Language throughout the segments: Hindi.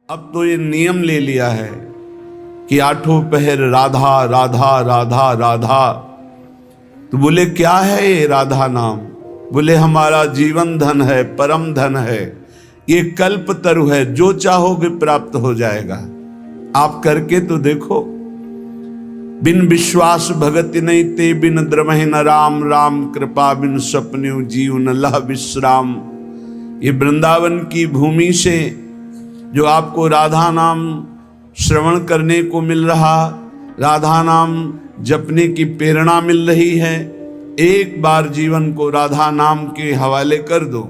अब तो ये नियम ले लिया है कि आठों पहर राधा राधा राधा राधा। तो बोले क्या है ये राधा नाम? बोले हमारा जीवन धन है, परम धन है, ये कल्प तरु है, जो चाहोगे प्राप्त हो जाएगा। आप करके तो देखो। बिन विश्वास भगति नहीं ते, बिन द्रमहि न राम, राम कृपा बिन सपन्यु जीव न लह विश्राम। ये वृंदावन की भूमि से जो आपको राधा नाम श्रवण करने को मिल रहा, राधा नाम जपने की प्रेरणा मिल रही है, एक बार जीवन को राधा नाम के हवाले कर दो,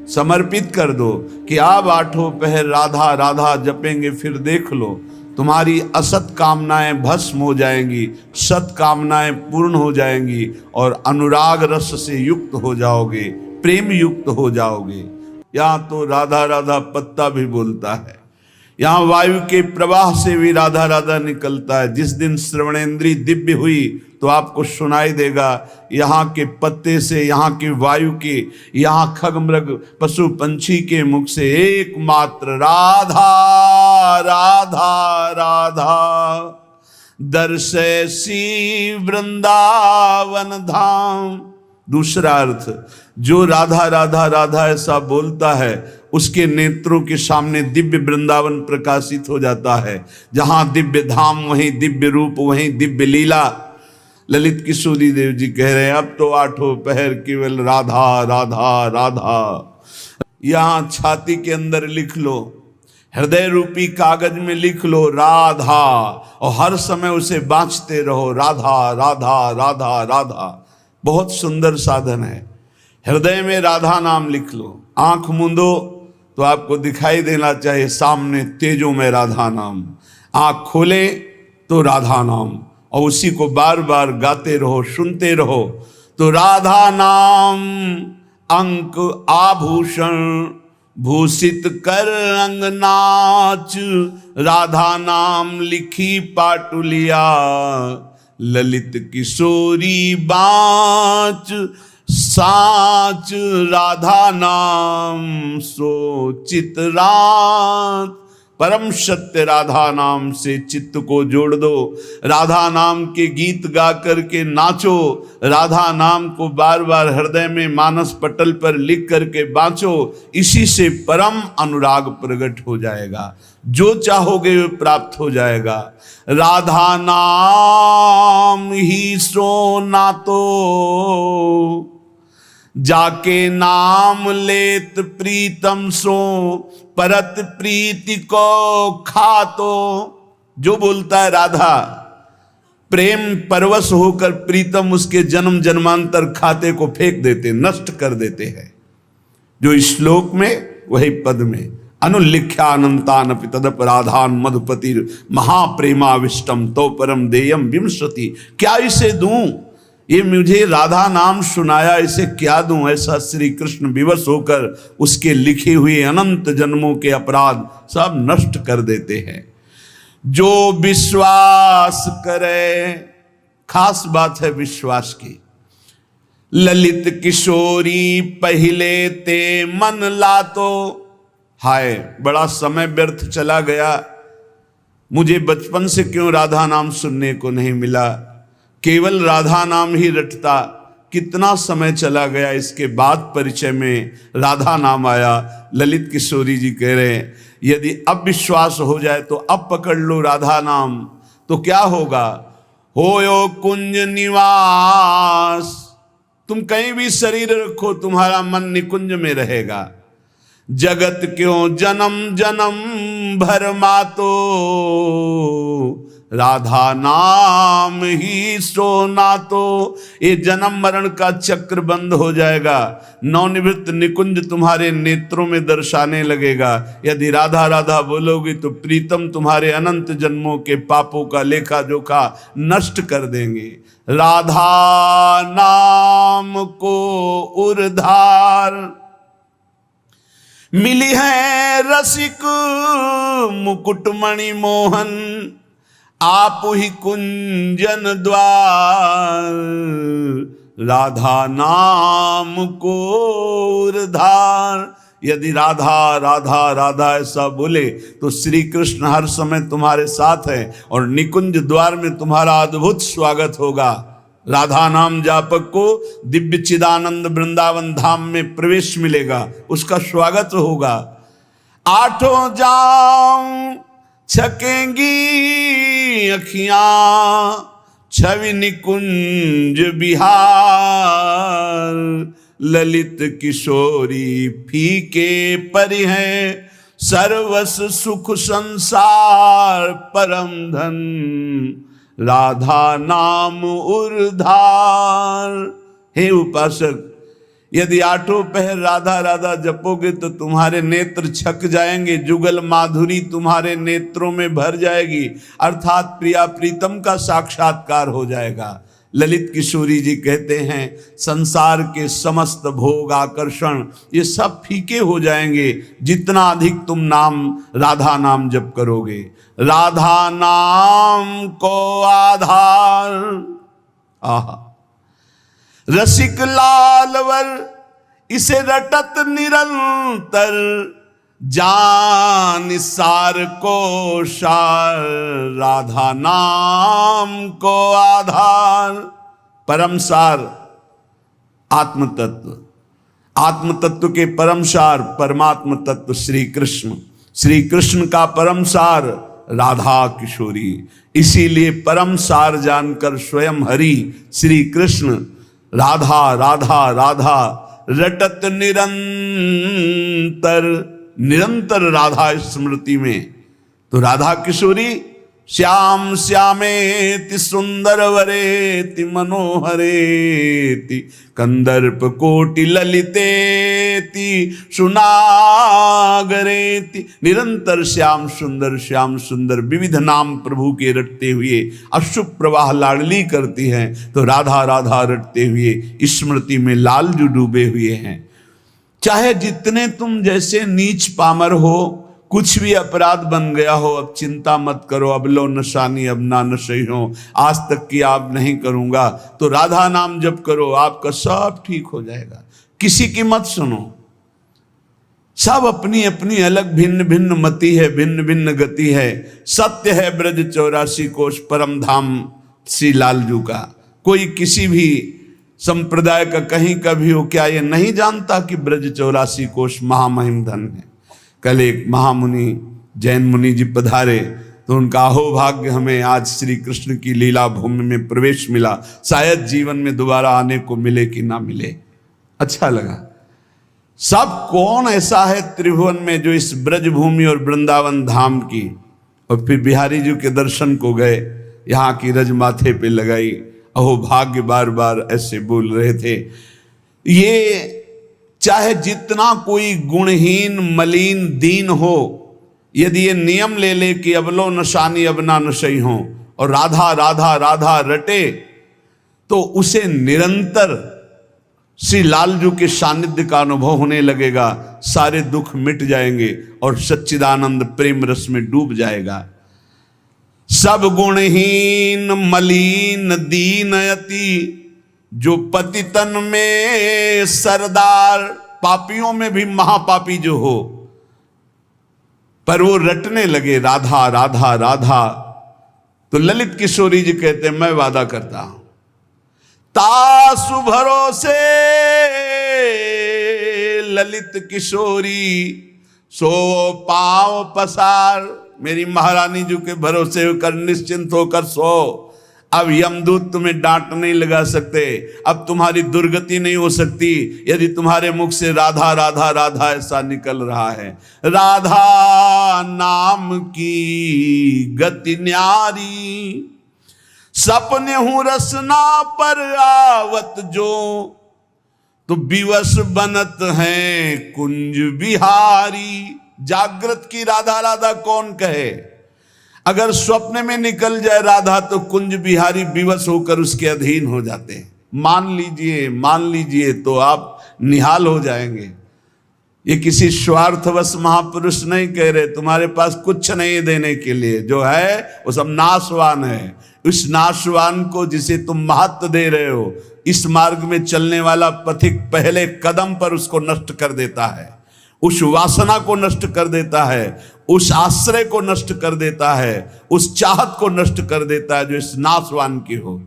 समर्पित कर दो कि आप आठों पहर राधा राधा जपेंगे, फिर देख लो तुम्हारी असत कामनाएं भस्म हो जाएंगी, सत कामनाएं पूर्ण हो जाएंगी और अनुराग रस से युक्त हो जाओगे, प्रेम युक्त हो जाओगे। यहाँ तो राधा राधा पत्ता भी बोलता है, यहाँ वायु के प्रवाह से भी राधा राधा निकलता है। जिस दिन श्रवणेंद्री दिव्य हुई तो आपको सुनाई देगा यहाँ के पत्ते से, यहाँ की वायु के, यहाँ खग मृग पशु पंछी के मुख से एकमात्र राधा राधा राधा। दर्शैसी वृंदावन धाम। दूसरा अर्थ, जो राधा राधा राधा ऐसा बोलता है उसके नेत्रों के सामने दिव्य वृंदावन प्रकाशित हो जाता है। जहां दिव्य धाम वहीं दिव्य रूप, वहीं दिव्य लीला। ललित किशोरी देव जी कह रहे हैं अब तो आठों पहर केवल राधा राधा राधा। यहां छाती के अंदर लिख लो, हृदय रूपी कागज में लिख लो राधा, और हर समय उसे बांचते रहो, राधा राधा राधा राधा। बहुत सुंदर साधन है। हृदय में राधा नाम लिख लो, आंख मूंदो तो आपको दिखाई देना चाहिए सामने तेजों में राधा नाम, आंख खोले तो राधा नाम, और उसी को बार बार गाते रहो, सुनते रहो। तो राधा नाम अंक आभूषण भूषित कर अंगनाच, राधा नाम लिखी पाटुलिया, ललित किशोरी बाँच साच, राधा नाम सो चित रात। परम सत्य राधा नाम से चित्त को जोड़ दो, राधा नाम के गीत गा करके नाचो, राधा नाम को बार बार हृदय में मानस पटल पर लिख करके बाँचो। इसी से परम अनुराग प्रकट हो जाएगा, जो चाहोगे वो प्राप्त हो जाएगा। राधा नाम ही सोना तो जाके नाम लेत प्रीतम सो, परत प्रीति को खातो। जो बोलता है राधा, प्रेम परवश होकर प्रीतम उसके जन्म जन्मांतर खाते को फेंक देते, नष्ट कर देते हैं। जो इस श्लोक में वही पद में, अनुल्लिख्यानंतान तदप राधान मधुपति महाप्रेमाविष्टम तो परम देयम विमसति। क्या इसे दूं? ये मुझे राधा नाम सुनाया, इसे क्या दूं? ऐसा श्री कृष्ण विवश होकर उसके लिखे हुए अनंत जन्मों के अपराध सब नष्ट कर देते हैं। जो विश्वास करे, खास बात है विश्वास की। ललित किशोरी पहले ते मन लातो। हाय बड़ा समय व्यर्थ चला गया, मुझे बचपन से क्यों राधा नाम सुनने को नहीं मिला, केवल राधा नाम ही रटता। कितना समय चला गया, इसके बाद परिचय में राधा नाम आया। ललित किशोरी जी कह रहे हैं यदि अब विश्वास हो जाए तो अब पकड़ लो राधा नाम, तो क्या होगा? होयो कुंज निवास। तुम कहीं भी शरीर रखो, तुम्हारा मन निकुंज में रहेगा। जगत क्यों जन्म जन्म भर मातो, राधा नाम ही सोना तो। ये जन्म मरण का चक्र बंद हो जाएगा, नवनिवृत्त निकुंज तुम्हारे नेत्रों में दर्शाने लगेगा। यदि राधा राधा बोलोगे तो प्रीतम तुम्हारे अनंत जन्मों के पापों का लेखा जोखा नष्ट कर देंगे। राधा नाम को उर्धार मिली है रसिक मुकुटमणि मोहन, आप ही कुंजन द्वार। राधा नाम को उर्धार। यदि राधा राधा राधा ऐसा बोले तो श्री कृष्ण हर समय तुम्हारे साथ है और निकुंज द्वार में तुम्हारा अद्भुत स्वागत होगा। राधा नाम जापक को दिव्य चिदानंद वृंदावन धाम में प्रवेश मिलेगा, उसका स्वागत होगा। आठों जाम छकेंगी अखियां छवि निकुंज बिहार, ललित किशोरी फीके परि हैं सर्वस सुख संसार परम धन, राधा नाम उर्धार। हे उपासक, यदि आठों पहर राधा राधा जपोगे तो तुम्हारे नेत्र छक जाएंगे, जुगल माधुरी तुम्हारे नेत्रों में भर जाएगी, अर्थात प्रिया प्रीतम का साक्षात्कार हो जाएगा। ललित किशोरी जी कहते हैं संसार के समस्त भोग आकर्षण ये सब फीके हो जाएंगे जितना अधिक तुम नाम राधा नाम जप करोगे। राधा नाम को आधार, आहा रसिक लालवर इसे रटत निरंतर, जान सार को सार राधा नाम को आधार। परम सार आत्म तत्व, आत्म तत्व के परम सार परमात्म तत्व श्री कृष्ण, श्री कृष्ण का परम सार राधा किशोरी। इसीलिए परम सार जानकर स्वयं हरि श्री कृष्ण राधा राधा राधा रटत निरंतर, निरंतर राधा स्मृति में। तो राधा किशोरी श्याम श्यामेति सुंदर वरेति मनोहरेति कंदर्प कोटि ललितेति सुनागरेति, निरंतर श्याम सुंदर विविध नाम प्रभु के रटते हुए अश्रु प्रवाह लाडली करती हैं। तो राधा राधा रटते हुए स्मृति में लालजू डूबे हुए हैं। चाहे जितने तुम जैसे नीच पामर हो, कुछ भी अपराध बन गया हो, अब चिंता मत करो, अब लो नशानी अब ना नशई हो, आज तक की आप नहीं करूंगा, तो राधा नाम जप करो, आपका सब ठीक हो जाएगा। किसी की मत सुनो, सब अपनी अपनी अलग भिन्न भिन्न मति है, भिन्न भिन्न गति है। सत्य है ब्रज 84 कोश परम धाम श्री लालजू का। कोई किसी भी संप्रदाय का कहीं का भी हो, क्या ये नहीं जानता कि ब्रज 84 कोश महामहिम धन है। कल एक महामुनि जैन मुनि जी पधारे तो उनका अहोभाग्य हमें आज श्री कृष्ण की लीला भूमि में प्रवेश मिला, शायद जीवन में दोबारा आने को मिले कि ना मिले। अच्छा लगा। सब कौन ऐसा है त्रिभुवन में जो इस ब्रज भूमि और वृंदावन धाम की, और फिर बिहारी जी के दर्शन को गए, यहाँ की रज माथे पे लगाई, अहोभाग्य बार बार ऐसे बोल रहे थे। ये चाहे जितना कोई गुणहीन मलिन दीन हो, यदि ये नियम ले ले कि अब लो नशानी अब ना नशई हो और राधा राधा राधा रटे, तो उसे निरंतर श्री लालजू के सानिध्य का अनुभव होने लगेगा, सारे दुख मिट जाएंगे और सच्चिदानंद प्रेम रस में डूब जाएगा। सब गुणहीन मलिन दीन अति, जो पतितन में सरदार, पापियों में भी महापापी जो हो, पर वो रटने लगे राधा राधा राधा। तो ललित किशोरी जी कहते हैं मैं वादा करता हूं तासु भरोसे ललित किशोरी सो पांव पसार। मेरी महारानी जी के भरोसे होकर निश्चिंत होकर सो। अब यमदूत तुम्हें डांट नहीं लगा सकते, अब तुम्हारी दुर्गति नहीं हो सकती यदि तुम्हारे मुख से राधा राधा राधा ऐसा निकल रहा है। राधा नाम की गति न्यारी, सपने हूं रसना पर आवत जो, तो विवश बनत हैं कुंज बिहारी। जागृत की राधा राधा कौन कहे, अगर स्वप्न में निकल जाए राधा तो कुंज बिहारी विवश होकर उसके अधीन हो जाते हैं। मान लीजिए तो आप निहाल हो जाएंगे। ये किसी स्वार्थवश महापुरुष नहीं कह रहे, तुम्हारे पास कुछ नहीं देने के लिए, जो है वो सब नाशवान है। उस नाशवान को जिसे तुम महत्व दे रहे हो, इस मार्ग में चलने वाला पथिक पहले कदम पर उसको नष्ट कर देता है। उस वासना को नष्ट कर देता है, उस आश्रय को नष्ट कर देता है, उस चाहत को नष्ट कर देता है जो इस नाशवान की हो।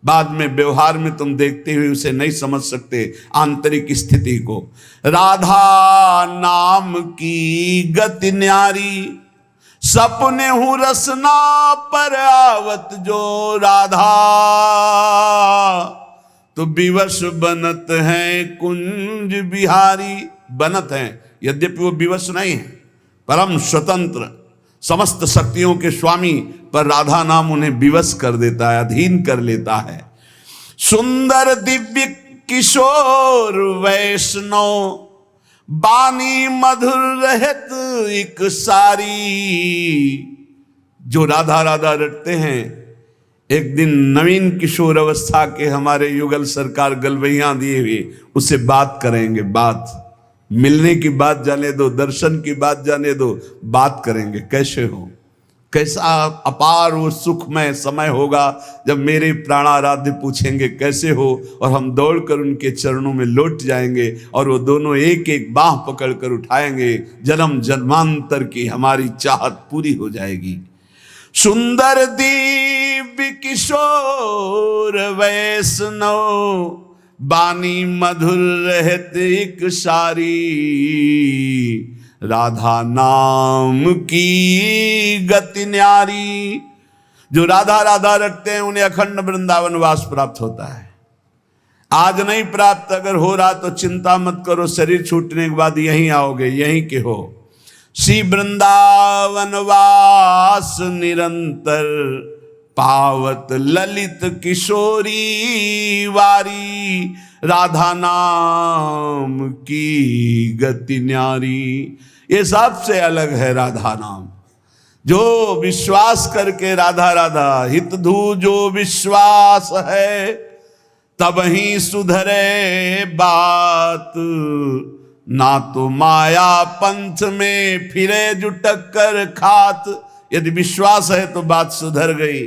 बाद में व्यवहार में तुम देखते हुए उसे नहीं समझ सकते आंतरिक स्थिति को। राधा नाम की गति न्यारी, सपने हूं रसना पर आवत जो राधा, तो विवश बनत है कुंज बिहारी। बनत हैं, यद्यपि वो विवश नहीं है, परम स्वतंत्र समस्त शक्तियों के स्वामी, पर राधा नाम उन्हें विवश कर देता है, अधीन कर लेता है। सुंदर दिव्य किशोर वैष्णव, बानी मधुर रहत एक सारी। जो राधा राधा रटते हैं, एक दिन नवीन किशोर अवस्था के हमारे युगल सरकार गलवैया दिए हुए उससे बात करेंगे। बात मिलने की बात जाने दो, दर्शन की बात जाने दो, बात करेंगे कैसे हो, कैसा अपार वो सुखमय समय होगा जब मेरे प्राणाराध्य पूछेंगे कैसे हो, और हम दौड़कर उनके चरणों में लौट जाएंगे और वो दोनों एक एक बाह पकड़कर उठाएंगे। जन्म जन्मांतर की हमारी चाहत पूरी हो जाएगी। सुंदर दिव्य किशोर वैष्णव, बानी मधुर रहत एक सारी। राधा नाम की गति न्यारी। जो राधा राधा रखते हैं उन्हें अखंड वृंदावन वास प्राप्त होता है। आज नहीं प्राप्त अगर हो रहा तो चिंता मत करो, शरीर छूटने के बाद यहीं आओगे, यहीं के हो। श्री वृंदावन वास निरंतर, पावत ललित किशोरी वारी। राधा नाम की गति न्यारी। ये सबसे अलग है राधा नाम। जो विश्वास करके राधा राधा हित धू जो विश्वास है, तब ही सुधरे बात। ना तो माया पंथ में फिरे जुटक कर खात। यदि विश्वास है तो बात सुधर गई,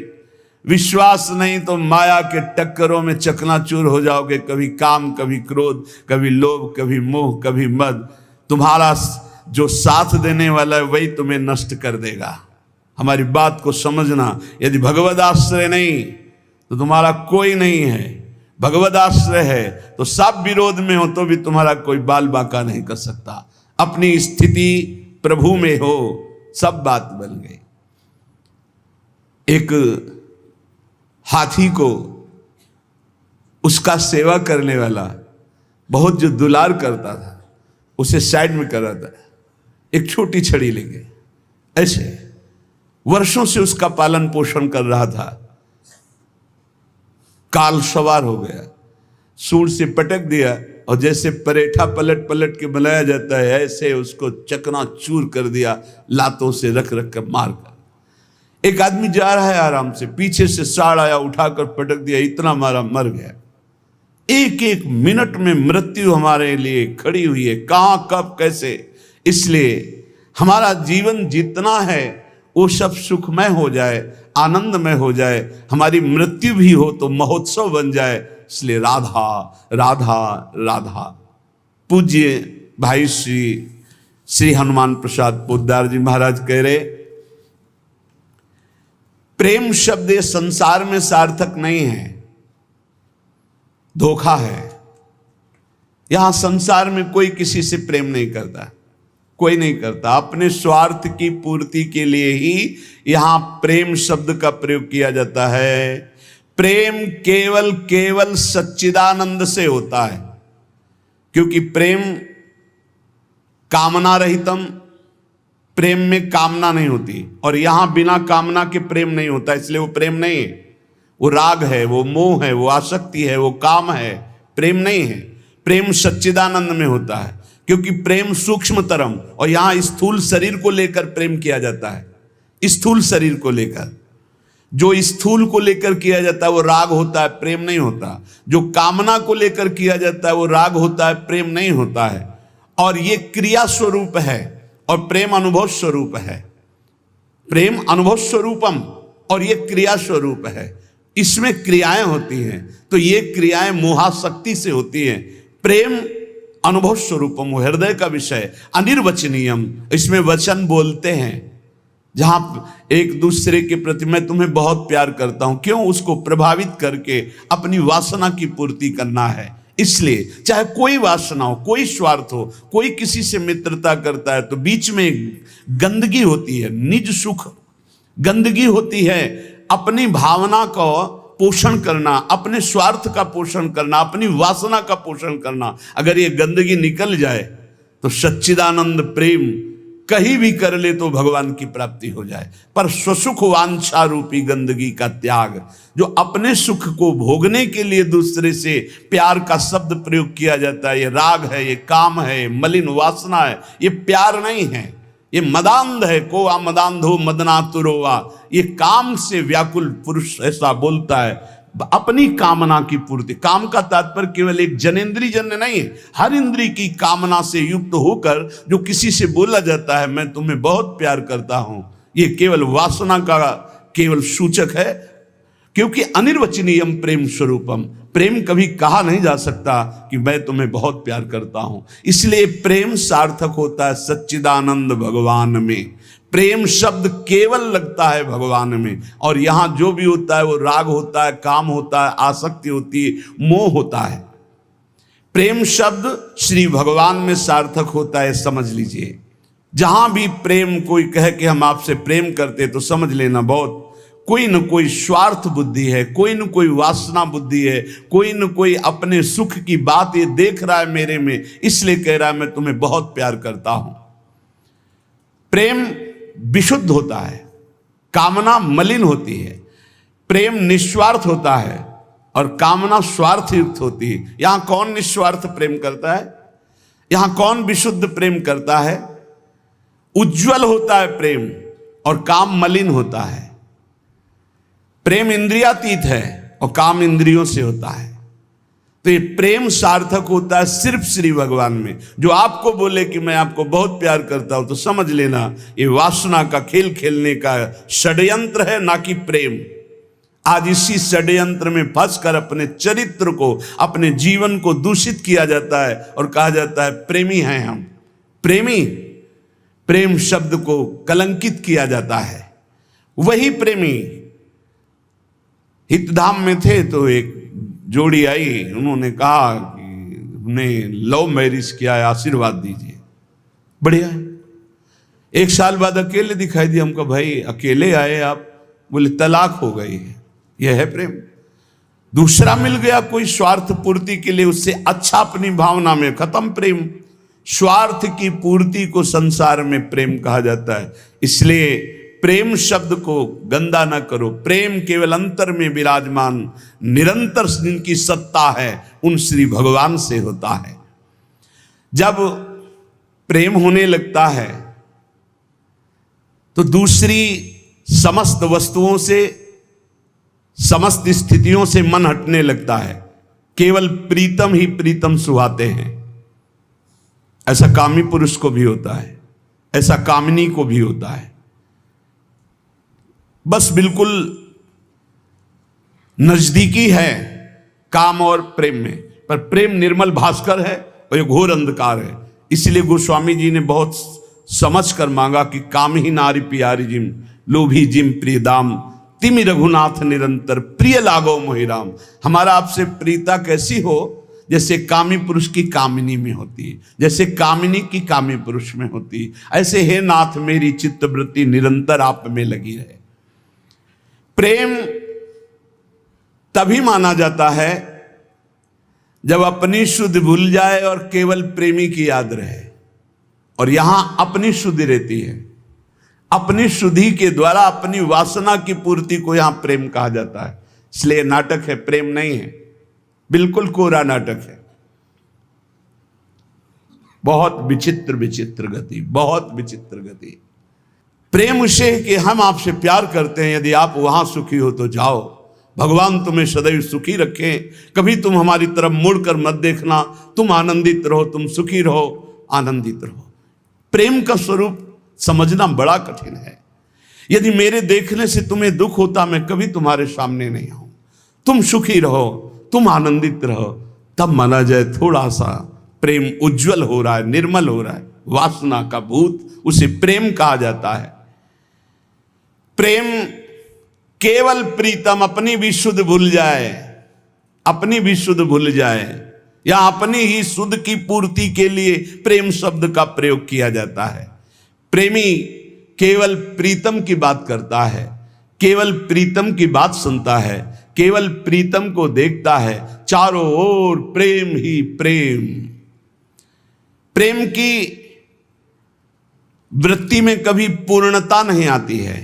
विश्वास नहीं तो माया के टक्करों में चकनाचूर हो जाओगे। कभी काम, कभी क्रोध, कभी लोभ, कभी मोह, कभी मद। तुम्हारा जो साथ देने वाला है वही तुम्हें नष्ट कर देगा। हमारी बात को समझना। यदि भगवद आश्रय नहीं तो तुम्हारा कोई नहीं है, भगवद आश्रय है तो सब विरोध में हो तो भी तुम्हारा कोई बाल बाका नहीं कर सकता। अपनी स्थिति प्रभु में हो, सब बात बन गई। एक हाथी को उसका सेवा करने वाला बहुत जो दुलार करता था, उसे साइड में कर रहा था, एक छोटी छड़ी लेके ऐसे वर्षों से उसका पालन पोषण कर रहा था। काल सवार हो गया, सूंड से पटक दिया और जैसे परेठा पलट पलट के बनाया जाता है ऐसे उसको चकनाचूर कर दिया, लातों से रख रख कर मार कर। एक आदमी जा रहा है आराम से, पीछे से साड़ आया, उठाकर पटक दिया, इतना मारा, मर गया। एक एक मिनट में मृत्यु हमारे लिए खड़ी हुई है, कहां कब कैसे। इसलिए हमारा जीवन जितना है वो सब सुखमय हो जाए, आनंदमय हो जाए। हमारी मृत्यु भी हो तो महोत्सव बन जाए। इसलिए राधा राधा राधा। पूज्य भाई श्री हनुमान प्रसाद पोद्दार जी महाराज कह रहे, प्रेम शब्द ये संसार में सार्थक नहीं है, धोखा है। यहां संसार में कोई किसी से प्रेम नहीं करता, कोई नहीं करता। अपने स्वार्थ की पूर्ति के लिए ही यहां प्रेम शब्द का प्रयोग किया जाता है। प्रेम केवल केवल सच्चिदानंद से होता है, क्योंकि प्रेम कामना रहितम, प्रेम में कामना नहीं होती, और यहां बिना कामना के प्रेम नहीं होता, इसलिए वो प्रेम नहीं है। वो राग है, वो मोह है, वो आसक्ति है, वो काम है, प्रेम नहीं है। प्रेम सच्चिदानंद में होता है, क्योंकि प्रेम सूक्ष्मतरम, और यहां स्थूल शरीर को लेकर प्रेम किया जाता है। स्थूल शरीर को लेकर, जो स्थूल को लेकर किया जाता है वो राग होता है, प्रेम नहीं होता। जो कामना को लेकर किया जाता है वो राग होता है, प्रेम नहीं होता है। और ये क्रिया स्वरूप है और प्रेम अनुभव स्वरूप है। प्रेम अनुभव स्वरूपम और ये क्रिया स्वरूप है। इसमें क्रियाएं होती हैं, तो ये क्रियाएं मोहाशक्ति से होती हैं। प्रेम अनुभव स्वरूपम, वो हृदय का विषय, अनिर्वचनीयम, इसमें वचन बोलते हैं। जहां एक दूसरे के प्रति मैं तुम्हें बहुत प्यार करता हूं, क्यों? उसको प्रभावित करके अपनी वासना की पूर्ति करना है। इसलिए चाहे कोई वासना हो, कोई स्वार्थ हो, कोई किसी से मित्रता करता है तो बीच में गंदगी होती है, निज सुख गंदगी होती है, अपनी भावना को पोषण करना, अपने स्वार्थ का पोषण करना, अपनी वासना का पोषण करना। अगर ये गंदगी निकल जाए तो सच्चिदानंद प्रेम कहीं भी कर ले तो भगवान की प्राप्ति हो जाए। पर स्वसुख वांछा रूपी गंदगी का त्याग, जो अपने सुख को भोगने के लिए दूसरे से प्यार का शब्द प्रयोग किया जाता है, ये राग है, ये काम है, ये मलिन वासना है, ये प्यार नहीं है, ये मदांध है। को आ मदांधो मदनातुरोवा, ये काम से व्याकुल पुरुष ऐसा बोलता है, अपनी कामना की पूर्ति। काम का तात्पर्य केवल एक जनेंद्रिय जन्य नहीं है, हर इंद्रिय की कामना से युक्त होकर जो किसी से बोला जाता है मैं तुम्हें बहुत प्यार करता हूं, ये केवल वासना का केवल सूचक है। क्योंकि अनिर्वचनीयम प्रेम स्वरूपम, प्रेम कभी कहा नहीं जा सकता कि मैं तुम्हें बहुत प्यार करता हूं। इसलिए प्रेम सार्थक होता है सच्चिदानंद भगवान में। प्रेम शब्द केवल लगता है भगवान में, और यहां जो भी होता है वो राग होता है, काम होता है, आसक्ति होती है, मोह होता है। प्रेम शब्द श्री भगवान में सार्थक होता है, समझ लीजिए। जहां भी प्रेम कोई कहे कि हम आपसे प्रेम करते, तो समझ लेना बहुत कोई न कोई स्वार्थ बुद्धि है, कोई न कोई वासना बुद्धि है, कोई न कोई अपने सुख की बात ये देख रहा है मेरे में, इसलिए कह रहा है मैं तुम्हें बहुत प्यार करता हूं। प्रेम विशुद्ध होता है, कामना मलिन होती है। प्रेम निस्वार्थ होता है और कामना स्वार्थ युक्त होती है। यहां कौन निस्वार्थ प्रेम करता है? यहां कौन विशुद्ध प्रेम करता है? उज्जवल होता है प्रेम और काम मलिन होता है। प्रेम इंद्रियातीत है और काम इंद्रियों से होता है। तो ये प्रेम सार्थक होता है सिर्फ श्री भगवान में। जो आपको बोले कि मैं आपको बहुत प्यार करता हूं, तो समझ लेना ये वासना का खेल खेलने का षड्यंत्र है, ना कि प्रेम। आज इसी षड्यंत्र में फंसकर अपने चरित्र को, अपने जीवन को दूषित किया जाता है और कहा जाता है प्रेमी हैं हम। प्रेमी, प्रेम शब्द को कलंकित किया जाता है। वही प्रेमी हितधाम में थे तो एक जोड़ी आई, उन्होंने कहा कि हमने लव मैरिज किया है, आशीर्वाद दीजिए। बढ़िया है। एक साल बाद अकेले दिखाई दिया। हमको भाई अकेले आए आप? बोले तलाक हो गई है। यह है प्रेम। दूसरा मिल गया कोई स्वार्थ पूर्ति के लिए, उससे अच्छा अपनी भावना में, खत्म प्रेम। स्वार्थ की पूर्ति को संसार में प्रेम कहा जाता है। इसलिए प्रेम शब्द को गंदा ना करो। प्रेम केवल अंतर में विराजमान निरंतर जिनकी सत्ता है उन श्री भगवान से होता है। जब प्रेम होने लगता है तो दूसरी समस्त वस्तुओं से, समस्त स्थितियों से मन हटने लगता है। केवल प्रीतम ही प्रीतम सुहाते हैं। ऐसा कामी पुरुष को भी होता है, ऐसा कामिनी को भी होता है। बस बिल्कुल नजदीकी है काम और प्रेम में, पर प्रेम निर्मल भास्कर है और ये घोर अंधकार है। इसलिए गोस्वामी जी ने बहुत समझ कर मांगा कि काम ही नारी प्यारी जिम, लोभी जिम प्रिय दाम, तिमि रघुनाथ निरंतर प्रिय लागो मोहिराम। हमारा आपसे प्रीता कैसी हो? जैसे कामी पुरुष की कामिनी में होती है, जैसे कामिनी की कामी पुरुष में होती है, ऐसे हे नाथ मेरी चित्तवृत्ति निरंतर आप में लगी रहे। प्रेम तभी माना जाता है जब अपनी शुद्ध भूल जाए और केवल प्रेमी की याद रहे। और यहां अपनी शुद्धि रहती है। अपनी शुद्धि के द्वारा अपनी वासना की पूर्ति को यहां प्रेम कहा जाता है। इसलिए नाटक है, प्रेम नहीं है। बिल्कुल कोरा नाटक है। बहुत विचित्र विचित्र गति, बहुत विचित्र गति। प्रेम उसे है कि हम आपसे प्यार करते हैं, यदि आप वहां सुखी हो तो जाओ, भगवान तुम्हें सदैव सुखी रखें। कभी तुम हमारी तरफ मुड़कर मत देखना, तुम आनंदित रहो, तुम सुखी रहो, आनंदित रहो। प्रेम का स्वरूप समझना बड़ा कठिन है। यदि मेरे देखने से तुम्हें दुख होता, मैं कभी तुम्हारे सामने नहीं आऊं। तुम सुखी रहो, तुम आनंदित रहो, तब माना जाए थोड़ा सा प्रेम उज्जवल हो रहा है, निर्मल हो रहा है, वासना का भूत, उसे प्रेम कहा जाता है। प्रेम केवल प्रीतम अपनी भी शुद्ध भूल जाए, अपनी भी शुद्ध भूल जाए, या अपनी ही शुद्ध की पूर्ति के लिए प्रेम शब्द का प्रयोग किया जाता है। प्रेमी केवल प्रीतम की बात करता है, केवल प्रीतम की बात सुनता है, केवल प्रीतम को देखता है, चारों ओर प्रेम ही प्रेम। प्रेम की वृत्ति में कभी पूर्णता नहीं आती है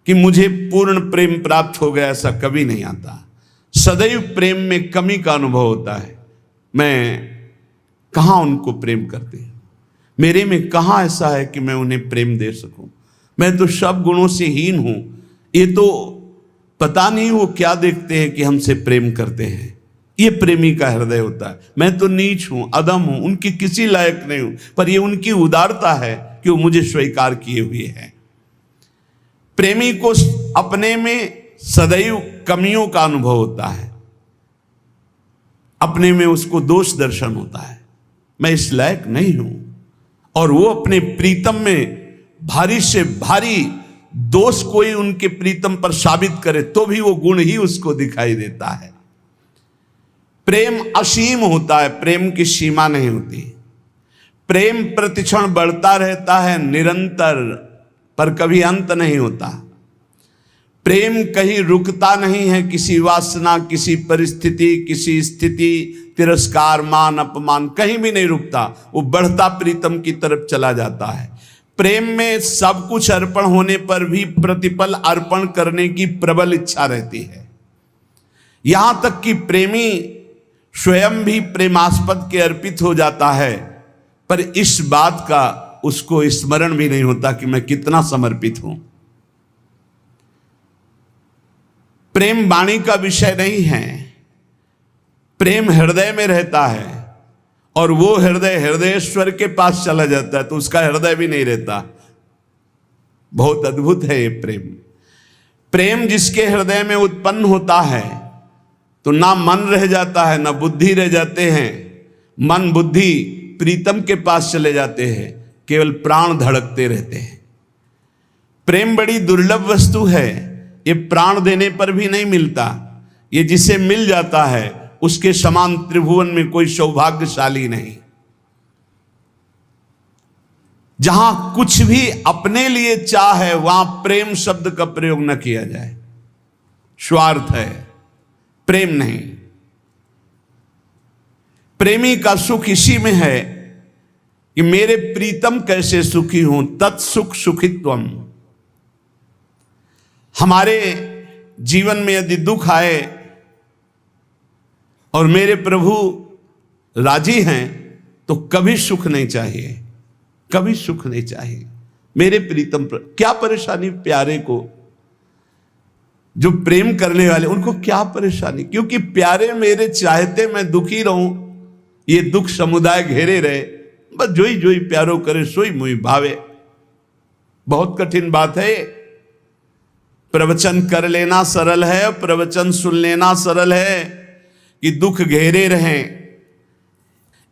कि मुझे पूर्ण प्रेम प्राप्त हो गया, ऐसा कभी नहीं आता। सदैव प्रेम में कमी का अनुभव होता है। मैं कहाँ उनको प्रेम करती हूँ, मेरे में कहाँ ऐसा है कि मैं उन्हें प्रेम दे सकूं। मैं तो सब गुणों से हीन हूं, ये तो पता नहीं वो क्या देखते हैं कि हमसे प्रेम करते हैं। ये प्रेमी का हृदय होता है। मैं तो नीच हूं, अदम हूं, उनकी किसी लायक नहीं हूं, पर ये उनकी उदारता है कि वो मुझे स्वीकार किए हुए हैं। प्रेमी को अपने में सदैव कमियों का अनुभव होता है, अपने में उसको दोष दर्शन होता है, मैं इस लायक नहीं हूं। और वो अपने प्रीतम में भारी से भारी दोष कोई उनके प्रीतम पर साबित करे तो भी वो गुण ही उसको दिखाई देता है। प्रेम असीम होता है, प्रेम की सीमा नहीं होती। प्रेम प्रतिक्षण बढ़ता रहता है निरंतर, पर कभी अंत नहीं होता। प्रेम कहीं रुकता नहीं है, किसी वासना, किसी परिस्थिति, किसी स्थिति, तिरस्कार, मान, अपमान, कहीं भी नहीं रुकता। वो बढ़ता प्रीतम की तरफ चला जाता है। प्रेम में सब कुछ अर्पण होने पर भी प्रतिपल अर्पण करने की प्रबल इच्छा रहती है। यहां तक कि प्रेमी स्वयं भी प्रेमास्पद के अर्पित हो जाता है, पर इस बात का उसको स्मरण भी नहीं होता कि मैं कितना समर्पित हूं। प्रेम वाणी का विषय नहीं है, प्रेम हृदय में रहता है, और वो हृदय हृदयेश्वर के पास चला जाता है तो उसका हृदय भी नहीं रहता। बहुत अद्भुत है ये प्रेम। प्रेम जिसके हृदय में उत्पन्न होता है तो ना मन रह जाता है, ना बुद्धि रह जाते हैं। मन बुद्धि प्रीतम के पास चले जाते हैं, केवल प्राण धड़कते रहते हैं। प्रेम बड़ी दुर्लभ वस्तु है, ये प्राण देने पर भी नहीं मिलता। ये जिसे मिल जाता है उसके समान त्रिभुवन में कोई सौभाग्यशाली नहीं। जहां कुछ भी अपने लिए चाह है वहां प्रेम शब्द का प्रयोग न किया जाए। स्वार्थ है, प्रेम नहीं। प्रेमी का सुख इसी में है कि मेरे प्रीतम कैसे सुखी हों, तत्सुख सुखित्वम। हमारे जीवन में यदि दुख आए और मेरे प्रभु राजी हैं तो कभी सुख नहीं चाहिए, कभी सुख नहीं चाहिए। मेरे प्रीतम पर क्या परेशानी, प्यारे को जो प्रेम करने वाले उनको क्या परेशानी, क्योंकि प्यारे मेरे चाहते मैं दुखी रहूं, ये दुख समुदाय घेरे रहे, बस जोई जोई प्यारो करे सोई मुई भावे। बहुत कठिन बात है। प्रवचन कर लेना सरल है, प्रवचन सुन लेना सरल है कि दुख घेरे रहें।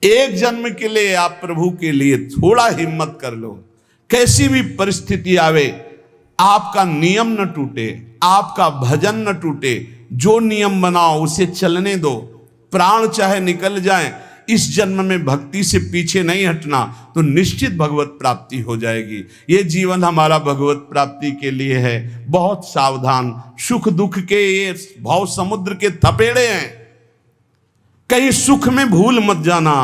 एक जन्म के लिए आप प्रभु के लिए थोड़ा हिम्मत कर लो। कैसी भी परिस्थिति आवे, आपका नियम न टूटे, आपका भजन न टूटे। जो नियम बनाओ उसे चलने दो। प्राण चाहे निकल जाए, इस जन्म में भक्ति से पीछे नहीं हटना तो निश्चित भगवत प्राप्ति हो जाएगी। ये जीवन हमारा भगवत प्राप्ति के लिए है। बहुत सावधान, सुख दुख के ये भाव समुद्र के थपेड़े हैं। कहीं सुख में भूल मत जाना,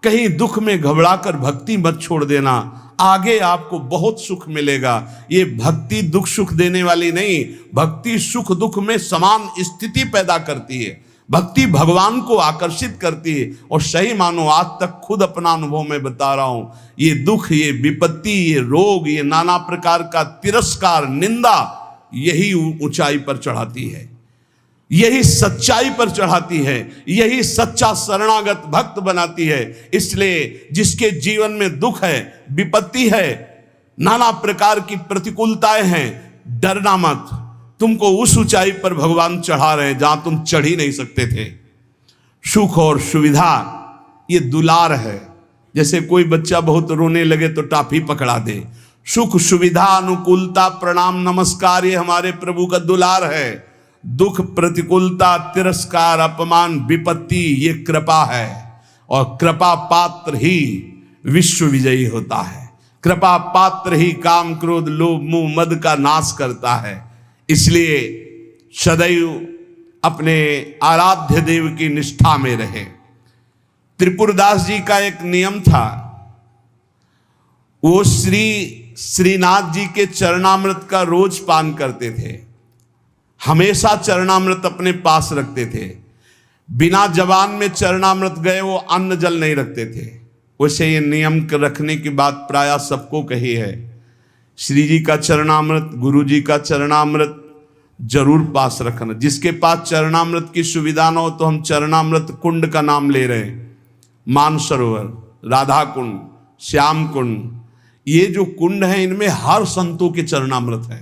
कहीं दुख में घबराकर भक्ति मत छोड़ देना। आगे आपको बहुत सुख मिलेगा। ये भक्ति दुख सुख देने वाली नहीं, भक्ति सुख दुख में समान स्थिति पैदा करती है। भक्ति भगवान को आकर्षित करती है। और सही मानो, आज तक खुद अपना अनुभव में बता रहा हूं, ये दुख, ये विपत्ति, ये रोग, ये नाना प्रकार का तिरस्कार, निंदा, यही ऊंचाई पर चढ़ाती है, यही सच्चाई पर चढ़ाती है, यही सच्चा शरणागत भक्त बनाती है। इसलिए जिसके जीवन में दुख है, विपत्ति है, नाना प्रकार की प्रतिकूलताएं हैं, डरना मत। तुमको उस ऊंचाई पर भगवान चढ़ा रहे हैं जहां तुम चढ़ ही नहीं सकते थे। सुख और सुविधा ये दुलार है। जैसे कोई बच्चा बहुत रोने लगे तो टाफी पकड़ा दे। सुख सुविधा अनुकूलता प्रणाम नमस्कार ये हमारे प्रभु का दुलार है। दुख प्रतिकूलता तिरस्कार अपमान विपत्ति ये कृपा है। और कृपा पात्र ही विश्व विजयी होता है। कृपा पात्र ही काम क्रोध लोभ मोह मद का नाश करता है। इसलिए सदैव अपने आराध्य देव की निष्ठा में रहे। त्रिपुरदास जी का एक नियम था, वो श्रीनाथ जी के चरणामृत का रोज पान करते थे। हमेशा चरणामृत अपने पास रखते थे। बिना जबान में चरणामृत गए वो अन्न जल नहीं रखते थे। वैसे ये नियम रखने की बात प्रायः सबको कही है। श्री जी का चरणामृत गुरु जी का चरणामृत जरूर पास रखना। जिसके पास चरणामृत की सुविधा न हो तो हम चरणामृत कुंड का नाम ले रहे हैं। मानसरोवर, राधा कुंड, श्याम कुंड, ये जो कुंड है इनमें हर संतों के चरणामृत है।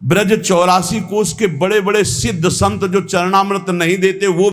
ब्रज 84 कोस के बड़े बड़े सिद्ध संत जो चरणामृत नहीं देते वो